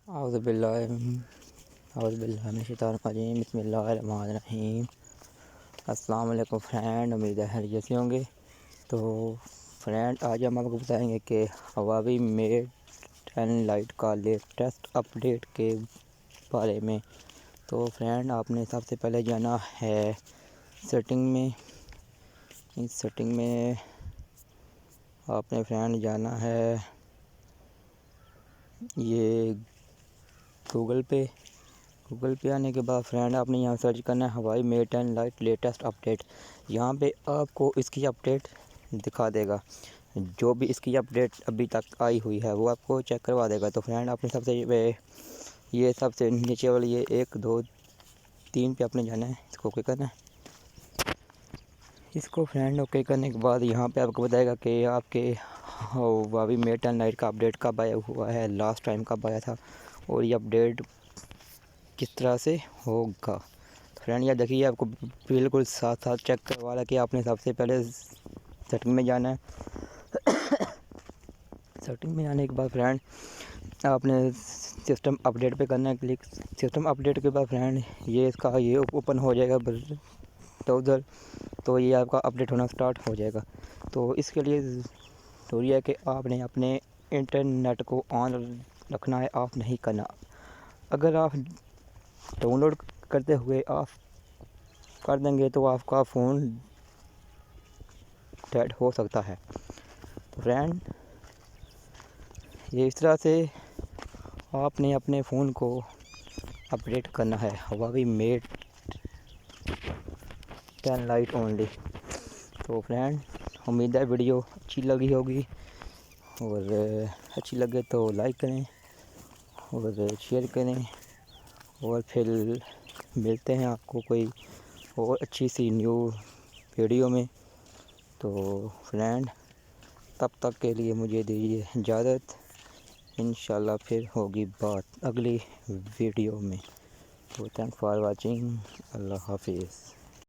اعوذ باللہ من الشیطان الرجیم، بسم اللہ الرحمن الرحیم۔ السلام علیکم فرینڈ، امید ہے خیریت سے ہوں گے۔ تو فرینڈ، آج ہم آپ کو بتائیں گے کہ ہواوی میٹ 10 لائٹ کا لیٹسٹ اپڈیٹ کے بارے میں۔ تو فرینڈ، آپ نے سب سے پہلے جانا ہے سیٹنگ میں۔ اس سیٹنگ میں آپ نے فرینڈ جانا ہے یہ گوگل پہ آنے کے بعد فرینڈ آپ نے یہاں سرچ کرنا ہے Huawei meat 10 light latest update. یہاں پہ آپ کو اس کی اپڈیٹ دکھا دے گا، جو بھی اس کی اپڈیٹ ابھی تک آئی ہوئی ہے وہ آپ کو چیک کروا دے گا۔ تو فرینڈ، آپ نے سب سے نیچے والی یہ 1 2 3 پہ آپ نے جانا ہے، اس کو اوکے کرنا ہے۔ اس کو فرینڈ اوکے کرنے کے بعد یہاں پہ آپ کو بتائے گا کہ آپ کے ہواوی میٹ 10 لائٹ کا اپڈیٹ کب آیا ہوا ہے، لاسٹ ٹائم کب آیا تھا، اور یہ اپڈیٹ کس طرح سے ہوگا۔ فرینڈ، یہ دیکھیے آپ کو بالکل ساتھ ساتھ چیک کروا رہا کہ آپ نے سب سے پہلے سیٹنگ میں جانا ہے۔ سیٹنگ میں جانے کے بعد فرینڈ آپ نے سسٹم اپڈیٹ پہ کرنا ہے کلک۔ سسٹم اپڈیٹ کے بعد فرینڈ یہ اوپن ہو جائے گا براؤزر، تو یہ آپ کا اپڈیٹ ہونا سٹارٹ ہو جائے گا۔ تو اس کے لیے ضروری ہے کہ آپ نے اپنے انٹرنیٹ کو آن رکھنا ہے، آف نہیں کرنا۔ اگر آپ ڈاؤن لوڈ کرتے ہوئے آف کر دیں گے تو آپ کا فون ڈیڈ ہو سکتا ہے۔ تو فرینڈ، یہ اس طرح سے آپ نے اپنے فون کو اپڈیٹ کرنا ہے ہواوی میٹ 10 لائٹ اونلی۔ تو فرینڈ، امید ہے ویڈیو اچھی لگی ہوگی، اور اچھی لگے تو لائک کریں اور شیئر کریں، اور پھر ملتے ہیں آپ کو کوئی اور اچھی سی نیو ویڈیو میں۔ تو فرینڈ، تب تک کے لیے مجھے دیجیے اجازت، انشاءاللہ پھر ہوگی بات اگلی ویڈیو میں۔ تو تھینک فار واچنگ، اللہ حافظ۔